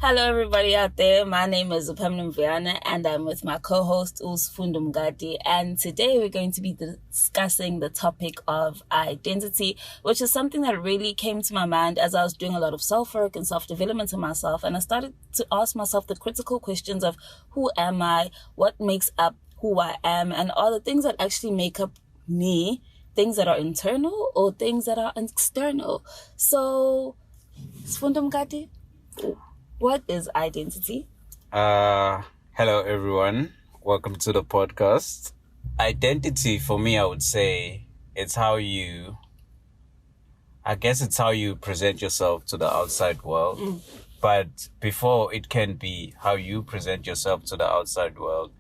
Hello, everybody out there. My name is Upamna Mviana, and I'm with my co-host Usfundo Mgadi. And today we're going to be discussing the topic of identity, which is something that really came to my mind as I was doing a lot of self-work and self-development of myself. And I started to ask myself the critical questions of who am I, what makes up who I am, and are the things that actually make up me things that are internal or things that are external. So, Usfundo Mgadi, what is identity? Hello everyone. Welcome to the podcast. Identity for me, I would say it's how you present yourself to the outside world. But before it can be how you present yourself to the outside world,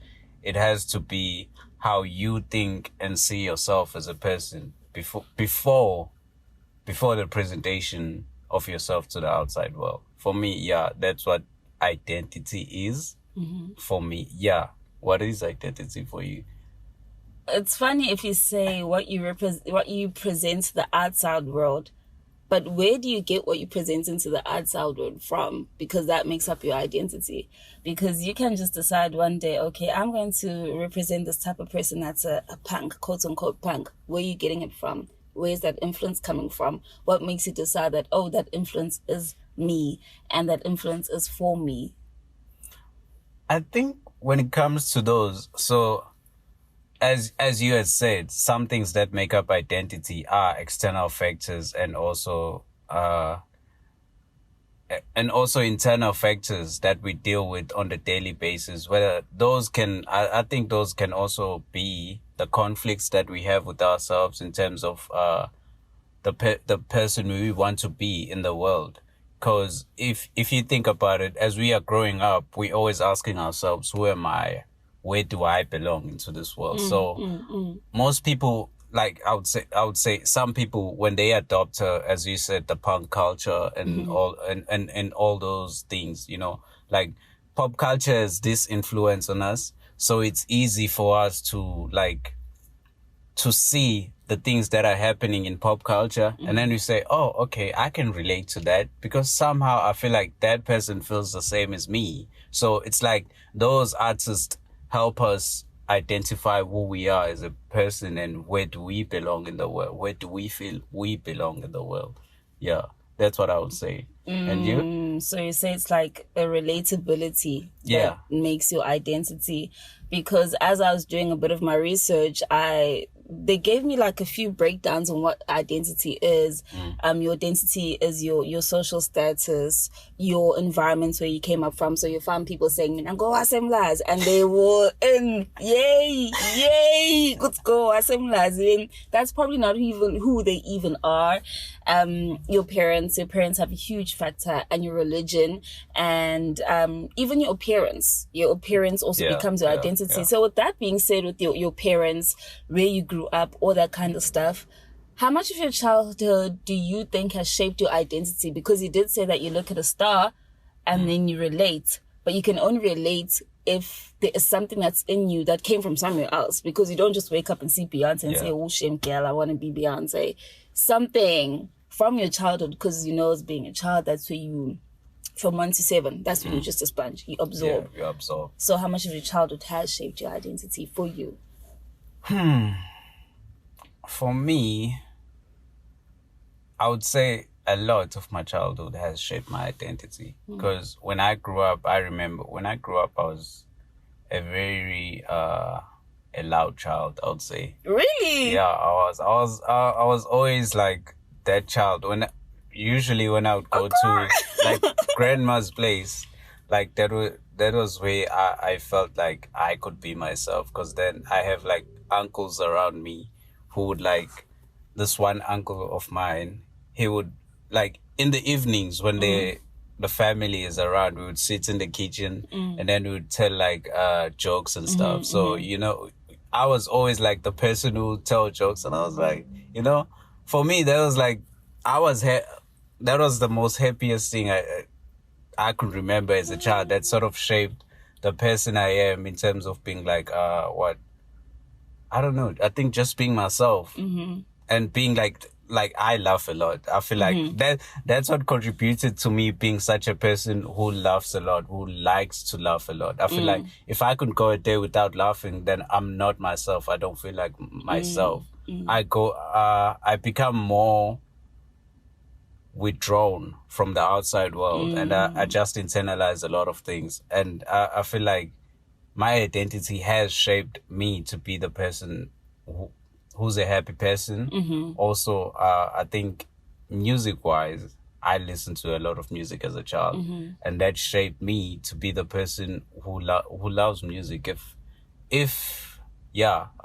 it has to be how you think and see yourself as a person before the presentation of yourself to the outside world. For me, yeah, that's what identity is. For me, yeah. What is identity for you? It's funny if you say what you present to the outside world, but where do you get what you present into the outside world from? Because that makes up your identity. Because you can just decide one day, okay, I'm going to represent this type of person that's a punk, quote unquote punk. Where are you getting it from? Where is that influence coming from? What makes you decide that, oh, that influence is me and that influence is for me? I think when it comes to those, so as you had said, some things that make up identity are external factors and also internal factors that we deal with on the daily basis. Whether those can, I think those can also be the conflicts that we have with ourselves in terms of the person we want to be in the world. Because if you think about it, as we are growing up, we're always asking ourselves, who am I? Where do I belong into this world? Most people, like I would say some people, when they adopt, as you said, the punk culture and all those things, like pop culture has this influence on us. So it's easy for us to see the things that are happening in pop culture. And then we say, oh, okay, I can relate to that because somehow I feel like that person feels the same as me. So it's like those artists help us identify who we are as a person and where do we belong in the world? Where do we feel we belong in the world? Yeah, that's what I would say. And you? So you say it's like a relatability that makes your identity. Because as I was doing a bit of my research, they gave me like a few breakdowns on what identity is. Your identity is your social status, your environment where you came up from. So you found people saying, "Go assemblers," and they were in yay, let's go assemblers. That's probably not even who they even are. Your parents have a huge factor, and your religion, and even your appearance. Your appearance also becomes your identity. Yeah. So with that being said, with your parents, where you grew up, all that kind of stuff, how much of your childhood do you think has shaped your identity? Because you did say that you look at a star and then you relate, but you can only relate if there is something that's in you that came from somewhere else, because you don't just wake up and see Beyonce and say, oh, shame, girl, I want to be Beyonce. Something from your childhood, because as being a child, that's where you, from 1 to 7, that's when you're just a sponge. You absorb. Yeah, you absorb. So how much of your childhood has shaped your identity for you? For me, I would say a lot of my childhood has shaped my identity. Because when I grew up, I was a very a loud child, I would say. Really? Yeah, I was always like that child. Usually when I would go to like grandma's place, like that was where I felt like I could be myself, because then I have like uncles around me who would, like, this one uncle of mine, he would, like, in the evenings when the family is around, we would sit in the kitchen and then we would tell like jokes and stuff. So I was always like the person who would tell jokes, and I was like, for me that was like that was the most happiest thing I could remember as a child. That sort of shaped the person I am in terms of being like, I don't know. I think just being myself and being like like I laugh a lot. I feel like that's what contributed to me being such a person who laughs a lot, who likes to laugh a lot. I feel like if I could go a day without laughing, then I'm not myself. I don't feel like myself. I become more withdrawn from the outside world, and I just internalize a lot of things. And I feel like my identity has shaped me to be the person who's a happy person. Also, I think music-wise, I listened to a lot of music as a child, and that shaped me to be the person who loves music. I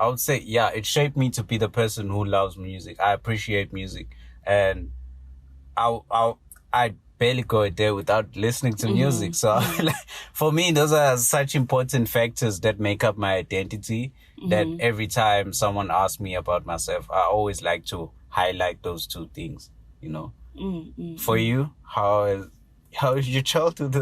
would say, it shaped me to be the person who loves music. I appreciate music, and I barely go a day without listening to music. So like, for me, those are such important factors that make up my identity, that every time someone asks me about myself, I always like to highlight those two things, you know. For you, how is your childhood?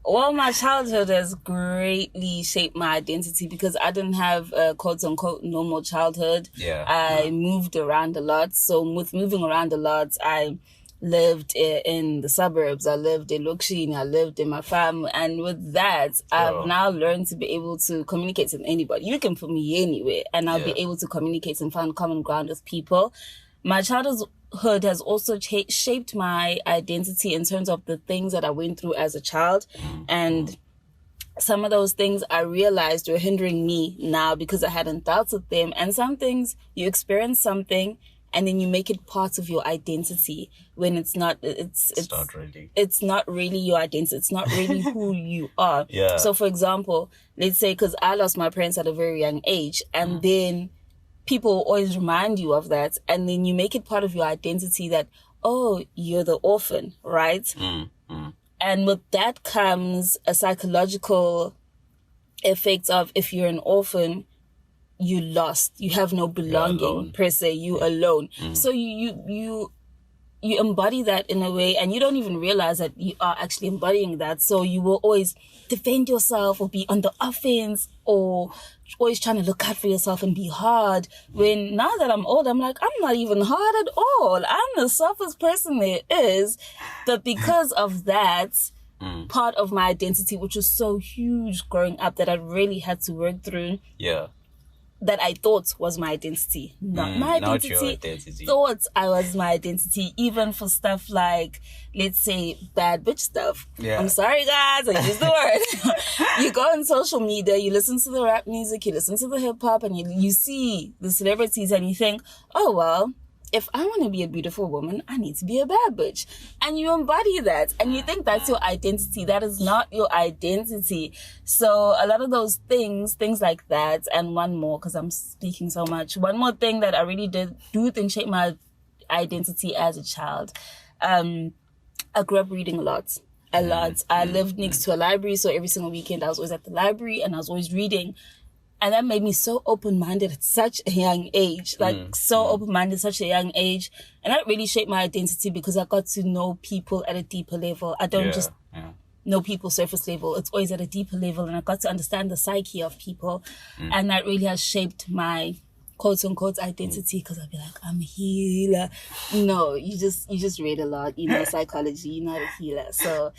Well, my childhood has greatly shaped my identity because I didn't have a quote-unquote normal childhood. I moved around a lot. So with moving around a lot, I lived in the suburbs. I lived in Lukshini. I lived in my family. And with that, I've now learned to be able to communicate with anybody. You can put me anywhere and I'll be able to communicate and find common ground with people. My childhood has also shaped my identity in terms of the things that I went through as a child. And some of those things I realized were hindering me now because I hadn't dealt with them. And some things, you experience something and then you make it part of your identity when it's not, it's not really your identity. It's not really who you are. So for example, let's say, because I lost my parents at a very young age, and then people always remind you of that, and then you make it part of your identity that, oh, you're the orphan, right? And with that comes a psychological effect of, if you're an orphan, you lost. You have no belonging per se. You alone. So you embody that in a way, and you don't even realize that you are actually embodying that. So you will always defend yourself or be on the offense or always trying to look out for yourself and be hard. When now that I'm old, I'm like, I'm not even hard at all. I'm the softest person there is. But because of that, part of my identity, which was so huge growing up that I really had to work through. That I thought was my identity. Not my identity. Not your identity. Thought I was my identity, even for stuff like, let's say, bad bitch stuff. I'm sorry, guys, I use the word. You go on social media, you listen to the rap music, you listen to the hip hop, and you see the celebrities and you think, oh, well, if I want to be a beautiful woman, I need to be a bad bitch. And you embody that. And you think that's your identity. That is not your identity. So a lot of those things like that, and one more, because I'm speaking so much. One more thing that I really do think shaped my identity as a child. I grew up reading a lot. I lived next to a library. So every single weekend I was always at the library and I was always reading. And that made me so open-minded at such a young age, open-minded at such a young age. And that really shaped my identity because I got to know people at a deeper level. I don't just know people surface level. It's always at a deeper level. And I got to understand the psyche of people. And that really has shaped my quote-unquote identity, because I'd be like, I'm a healer. No, you just read a lot. You know psychology. You're not a healer. So,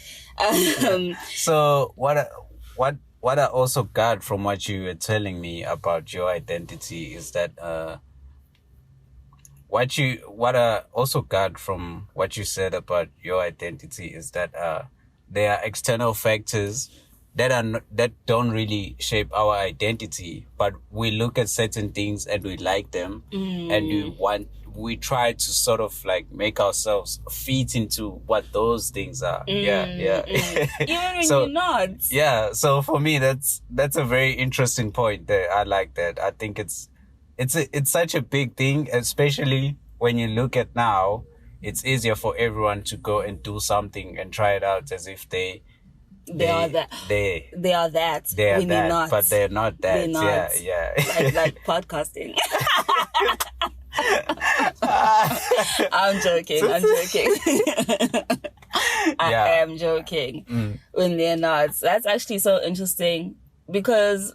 so what I also got from what you were telling me about your identity is that what I also got from what you said about your identity is that there are external factors that don't really shape our identity, but we look at certain things and we like them, and we try to sort of like make ourselves fit into what those things are. Even when you're not. Yeah. So for me, that's a very interesting point there. I like that. I think it's such a big thing, especially when you look at now, it's easier for everyone to go and do something and try it out as if they are that. They are that. They are that, not. But they're not that. They're not. Yeah. Like podcasting. I'm joking. I am joking. When they're not. That's actually so interesting because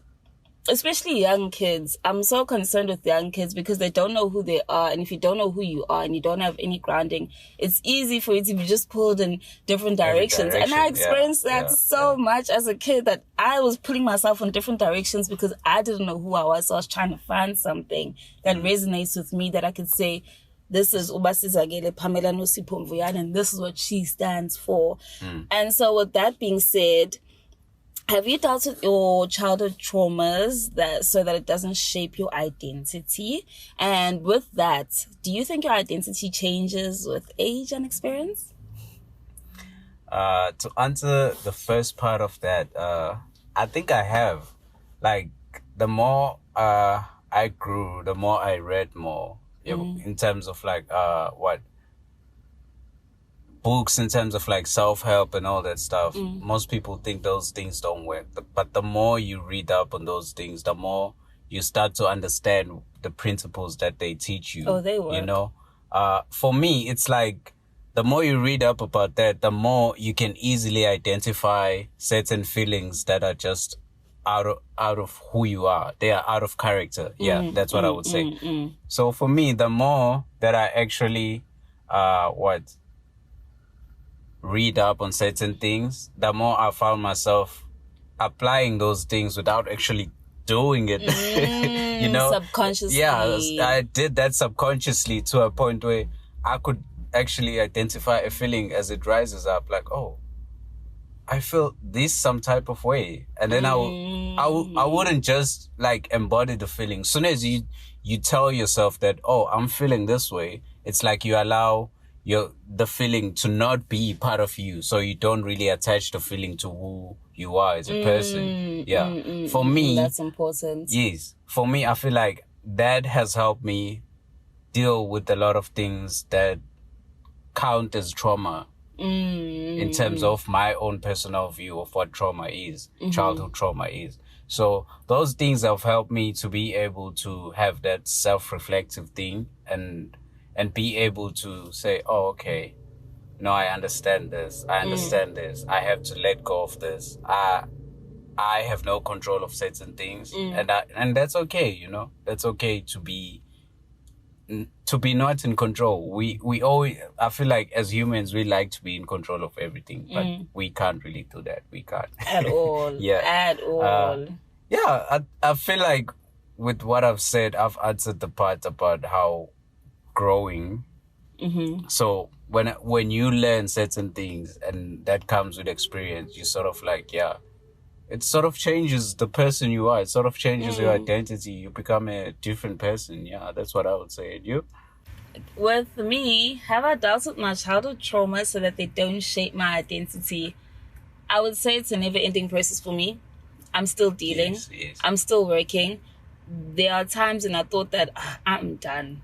especially young kids. I'm so concerned with young kids because they don't know who they are. And if you don't know who you are and you don't have any grounding, it's easy for you to be just pulled in different directions. And I experienced that so much as a kid, that I was pulling myself in different directions because I didn't know who I was. So I was trying to find something that resonates with me, that I could say, this is Ubasizagele Pamela Nosipho Mvuyane, and this is what she stands for. And so with that being said, have you dealt with your childhood traumas so that it doesn't shape your identity? And with that, do you think your identity changes with age and experience? To answer the first part of that, I think I have. Like, the more I grew, the more I read more. In terms of like books, in terms of like self-help and all that stuff. Most people think those things don't work, but the more you read up on those things, the more you start to understand the principles that they teach you. Oh, they work. You know, for me, it's like the more you read up about that, the more you can easily identify certain feelings that are just out of who you are. They are out of character. That's what I would say. So for me, the more that I actually read up on certain things, the more I found myself applying those things without actually doing it. You know, subconsciously. Yeah, I did that subconsciously to a point where I could actually identify a feeling as it rises up, like, oh, I feel this some type of way. And then I wouldn't just like embody the feeling. Soon as you tell yourself that, oh, I'm feeling this way, it's like you allow the feeling to not be part of you. So you don't really attach the feeling to who you are as a person. For me, that's important. Yes. For me, I feel like that has helped me deal with a lot of things that count as trauma. In terms of my own personal view of what trauma is, childhood trauma is. So those things have helped me to be able to have that self-reflective thing and be able to say, oh, okay, no, I understand this. I understand this. I have to let go of this. I have no control of certain things. And that's okay, you know. That's okay to be not in control. We always, I feel like as humans, we like to be in control of everything, but we can't really do that. We can't. At all. At all. I feel like with what I've said, I've answered the part about how growing. So when you learn certain things and that comes with experience, you sort of like, it sort of changes the person you are. It sort of changes your identity. You become a different person. Yeah, that's what I would say. And you? With me, have I dealt with my childhood trauma so that they don't shape my identity? I would say it's a never-ending process for me. I'm still dealing. Yes. I'm still working. There are times when I thought that I'm done.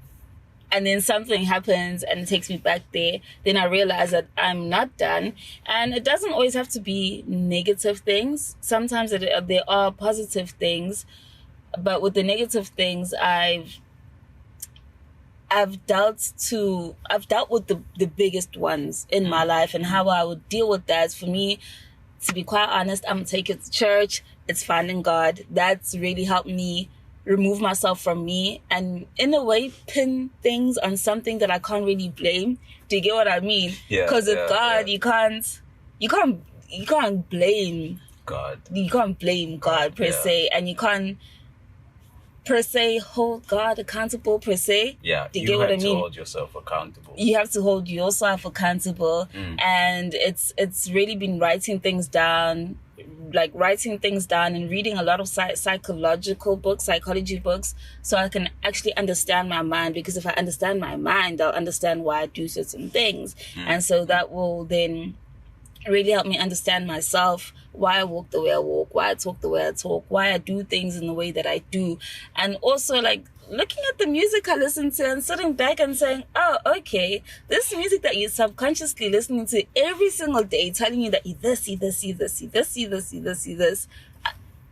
And then something happens and it takes me back there. Then I realize that I'm not done. And it doesn't always have to be negative things. Sometimes there are positive things. But with the negative things, I've dealt with the biggest ones in my life, and how I would deal with that. For me, to be quite honest, I'm taking it to church. It's finding God. That's really helped me remove myself from me and in a way pin things on something that I can't really blame. Do you get what I mean? Because with God, you can't blame God. You can't blame God per se, and you can't per se hold God accountable per se. Yeah, do you get what I mean? You have to hold yourself accountable. You have to hold yourself accountable, and it's really been writing things down and reading a lot of psychology books, so I can actually understand my mind. Because if I understand my mind, I'll understand why I do certain things, and so that will then really help me understand myself, why I walk the way I walk, why I talk the way I talk, why I do things in the way that I do. And also like looking at the music I listen to and sitting back and saying, oh, okay, this music that you're subconsciously listening to every single day, telling you that you this.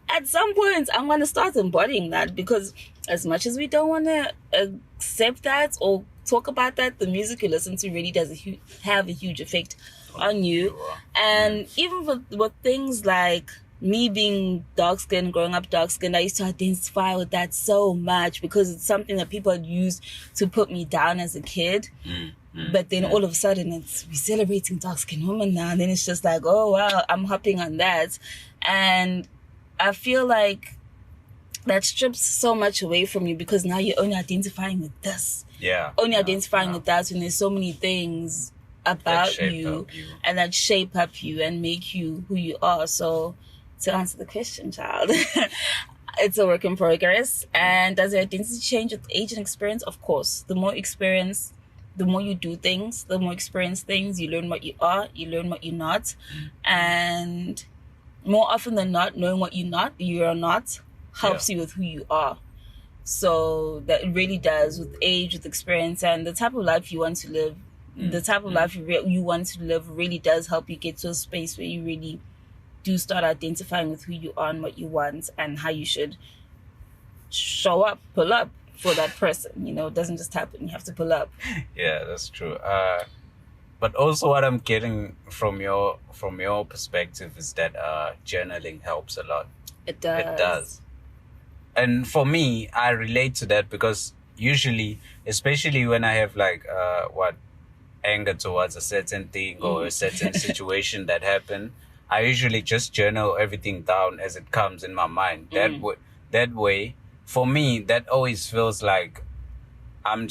At some point, I'm going to start embodying that, because as much as we don't want to accept that or talk about that, the music you listen to really does have a huge effect on you. And even with things like me being dark skinned, growing up dark skinned, I used to identify with that so much because it's something that people had used to put me down as a kid. But then all of a sudden we're celebrating dark skinned women now. And then it's just like, oh wow, I'm hopping on that. And I feel like that strips so much away from you because now you're only identifying with this. Only identifying with that when there's so many things about you and that shape up you and make you who you are. So to answer the question, child, it's a work in progress. And does your identity change with age and experience? Of course. The more experience, the more you do things, the more experience things, you learn what you are, you learn what you're not. And more often than not, knowing what you are not helps you with who you are. So that really does with age, with experience, and the type of life you want to live. The type of life you want to live really does help you get to a space where you really do start identifying with who you are and what you want and how you should show up, pull up for that person. You know, it doesn't just happen. You have to pull up. Yeah, that's true. But also what I'm getting from your perspective is that journaling helps a lot. It does. It does. And for me, I relate to that because usually, especially when I have like anger towards a certain thing or a certain situation that happened, I usually just journal everything down as it comes in my mind. That way, for me, that always feels like I'm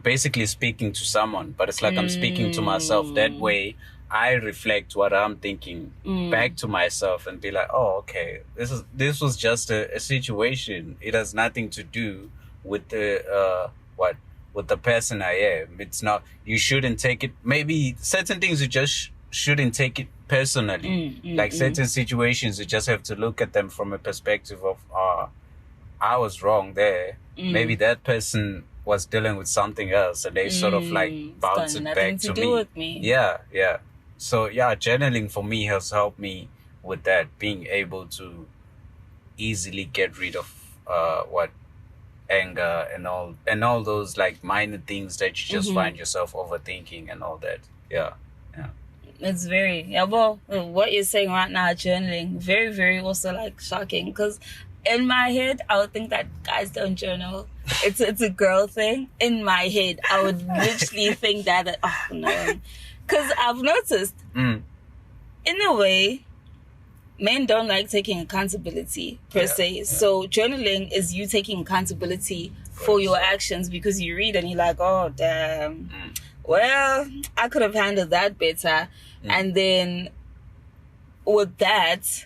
basically speaking to someone, but it's like I'm speaking to myself. That way, I reflect what I'm thinking back to myself and be like, oh, okay, this was just a situation. It has nothing to do with with the person I am. It's not, you shouldn't take it, maybe certain things you just shouldn't take it personally. Like certain situations, you just have to look at them from a perspective of, I was wrong there. Maybe that person was dealing with something else and they sort of like bounce it back to do with me. Yeah. So yeah, journaling for me has helped me with that, being able to easily get rid of anger and all those like minor things that you just find yourself overthinking and all that. Yeah. It's very, well, what you're saying right now, journaling, very, very also like shocking because in my head, I would think that guys don't journal. It's a girl thing. In my head, I would literally think that, oh no. Because I've noticed, in a way, men don't like taking accountability per se. So journaling is you taking accountability for your actions because you read and you're like, oh, damn. Well, I could have handled that better. And then with that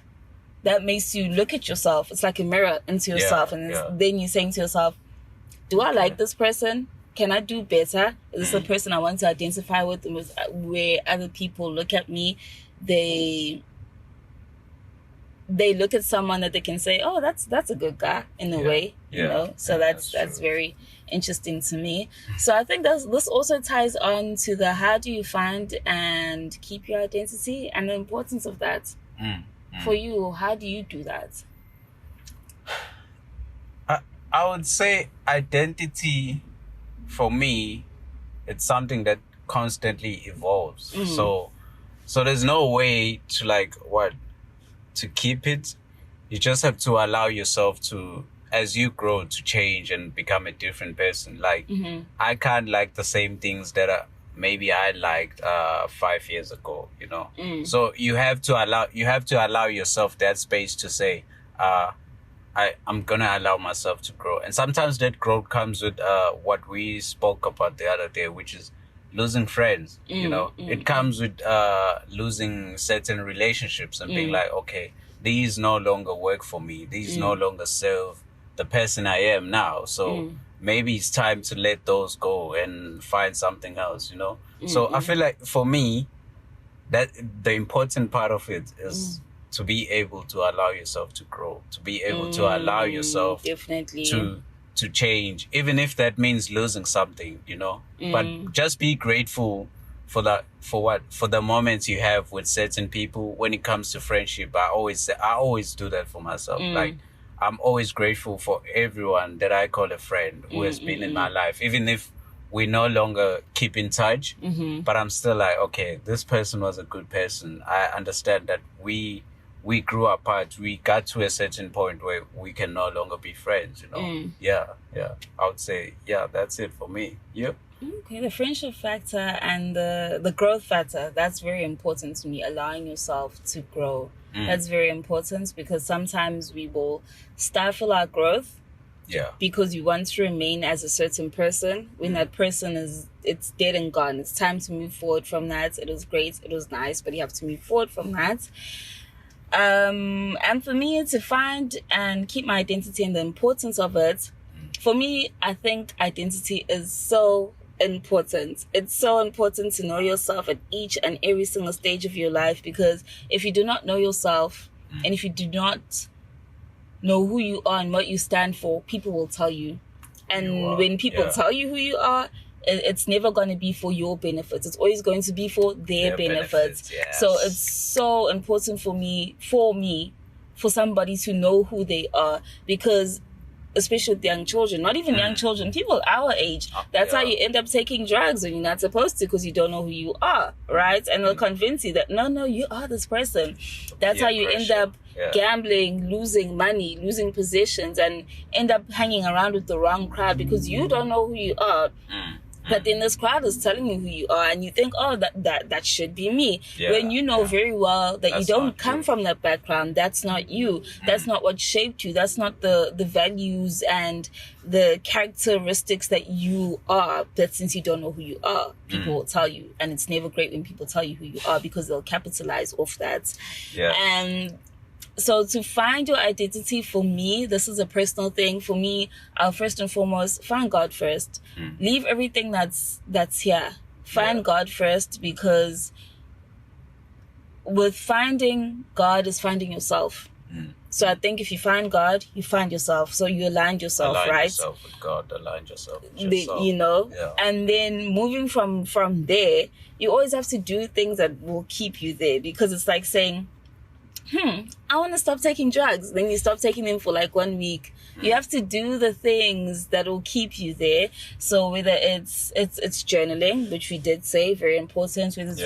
makes you look at yourself. It's like a mirror into yourself. And then you're saying to yourself, do I like this person? Can I do better? Is this a person I want to identify with? And with where other people look at me, they look at someone that they can say, oh, that's a good guy in a way, you know? So that's very interesting to me. So I think this also ties on to the how do you find and keep your identity and the importance of that. For you, how do you do that? I would say identity for me, it's something that constantly evolves. So there's no way to keep it. You just have to allow yourself to, as you grow, to change and become a different person. Like I can't like the same things that maybe I liked 5 years ago, you know. So you have to allow yourself that space to say, I'm gonna allow myself to grow. And sometimes that growth comes with what we spoke about the other day, which is losing friends. You know, it comes with losing certain relationships and being like, okay, these no longer work for me. These no longer serve the person I am now. So maybe it's time to let those go and find something else, you know? So I feel like for me, that the important part of it is to be able to allow yourself to grow, to be able to allow yourself definitely to change, even if that means losing something, you know. But just be grateful for the moments you have with certain people. When it comes to friendship, I always do that for myself. Like I'm always grateful for everyone that I call a friend who has been in my life, even if we no longer keep in touch. But I'm still like, okay, this person was a good person. I understand that we we grew apart. We got to a certain point where we can no longer be friends, you know. Yeah. I would say, that's it for me. Yep. Okay, the friendship factor and the growth factor, that's very important to me, allowing yourself to grow. That's very important because sometimes we will stifle our growth because we want to remain as a certain person when that person it's dead and gone. It's time to move forward from that. It was great, it was nice, but you have to move forward from that. And for me to find and keep my identity and the importance of it, for me, I think identity is so important. It's so important to know yourself at each and every single stage of your life, because if you do not know yourself and if you do not know who you are and what you stand for, people will tell you. And when people tell you who you are, it's never going to be for your benefits. It's always going to be for their benefits. Yes. So it's so important for me, for somebody to know who they are, because especially with young children, not even young children, people our age, that's how you end up taking drugs when you're not supposed to, because you don't know who you are, right? And they'll convince you that, no, you are this person. That's how you end up gambling, losing money, losing possessions, and end up hanging around with the wrong crowd because you don't know who you are. But then this crowd is telling you who you are, and you think, oh, that should be me. When you know very well that you don't come from that background. That's not you. That's not what shaped you. That's not the values and the characteristics that you are. But since you don't know who you are, people will tell you. And it's never great when people tell you who you are, because they'll capitalize off that. And so to find your identity, for me, this is a personal thing. For me, I'll first and foremost find God first. Leave everything that's here. Find God first, because with finding God is finding yourself. So I think if you find God, you find yourself. So you align yourself, right? Align yourself with God. Align yourself with yourself. And then moving from there, you always have to do things that will keep you there, because it's like saying, I want to stop taking drugs. Then you stop taking them for like 1 week. You have to do the things that will keep you there. So whether it's journaling, which we did say, very important, whether it's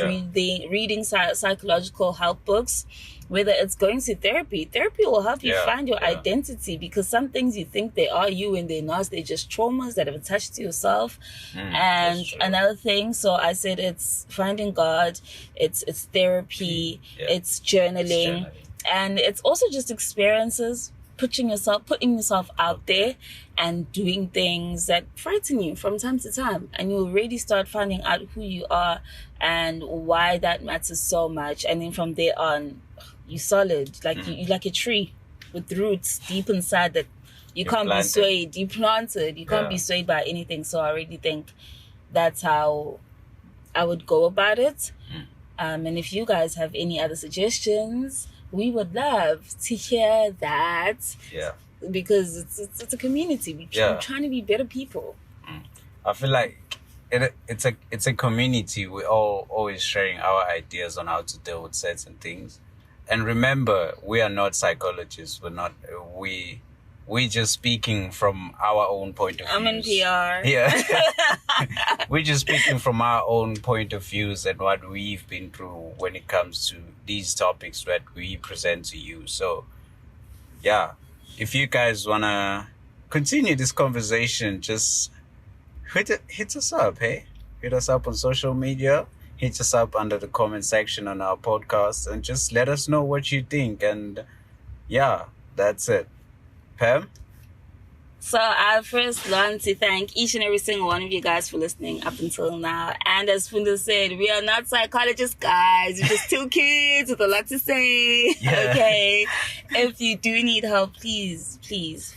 reading psychological help books, whether it's going to therapy will help you find your identity, because some things you think they are you and they're not. They're just traumas that have attached to yourself. And another thing, so I said it's finding God, it's therapy, it's journaling, and it's also just experiences, putting yourself out there and doing things that frighten you from time to time, and you'll really start finding out who you are and why that matters so much. And then from there on, you solid, like you like a tree with roots deep inside that you can't be swayed. You planted, you can't be swayed by anything. So I really think that's how I would go about it. And if you guys have any other suggestions, we would love to hear that. Because it's a community. We're trying to be better people. I feel like it's a community. We're all always sharing our ideas on how to deal with certain things. And remember, we are not psychologists. We're just speaking from our own point of view. I'm in PR. We're just speaking from our own point of views and what we've been through when it comes to these topics that we present to you. So, if you guys want to continue this conversation, just hit us up, hey? Hit us up on social media. Hit us up under the comment section on our podcast and just let us know what you think. And that's it. Pam? So I first want to thank each and every single one of you guys for listening up until now. And as Fundo said, we are not psychologists, guys. We're just two kids with a lot to say. Okay. If you do need help, please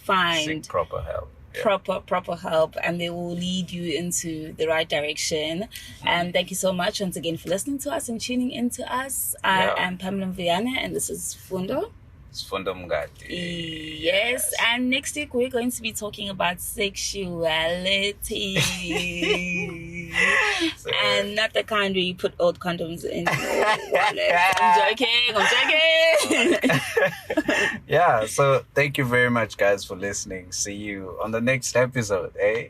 find seek proper help. Proper help, and they will lead you into the right direction. And thank you so much once again for listening to us and tuning into us. I am Pamela Mviana, and this is Fundo. It's Fundo Mngadi. Yes, and next week we're going to be talking about sexuality. And not the kind where you put old condoms in your wallet. I'm joking. So thank you very much, guys, for listening. See you on the next episode, eh?